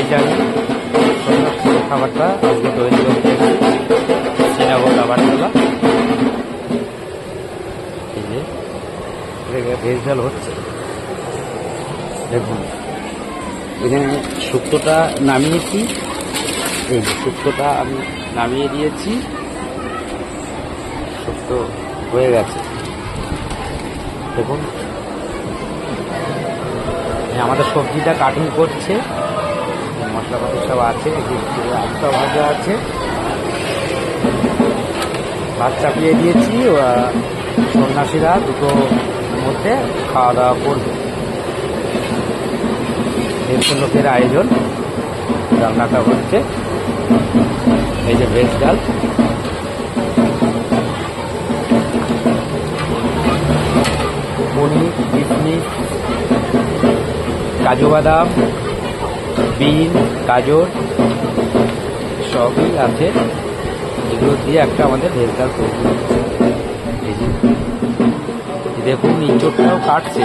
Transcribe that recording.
এই যে আমি খাবারটা আজকে তৈরি করতে শ্রীনগর আবারতলা। এই যে ভেজ ডাল হচ্ছে, দেখুন এখানে শুক্তোটা নামিয়েছি। এই যে শুক্তোটা আমি নামিয়ে দিয়েছি, শুক্তো হয়ে গেছে। দেখুন আমাদের সবজিটা কাটিং করছে, মশলাপাতি সব আছে, আলুটা ভাজা আছে, ভাত চাপিয়ে দিয়েছি। সন্ন্যাসীরা দুটোর মধ্যে খাওয়া দাওয়া করবে। 150 লোকের আয়োজন, রান্নাটা হচ্ছে। এই যে ভেজ ডাল, পনির, কিশমিশ, কাজু বাদাম, বিন, গাজর সবই আছে। এগুলো দিয়ে একটা আমাদের ভেজ ডাল তৈরি হচ্ছে। এই যে দেখুন ইঁচড়টাও কাটছে।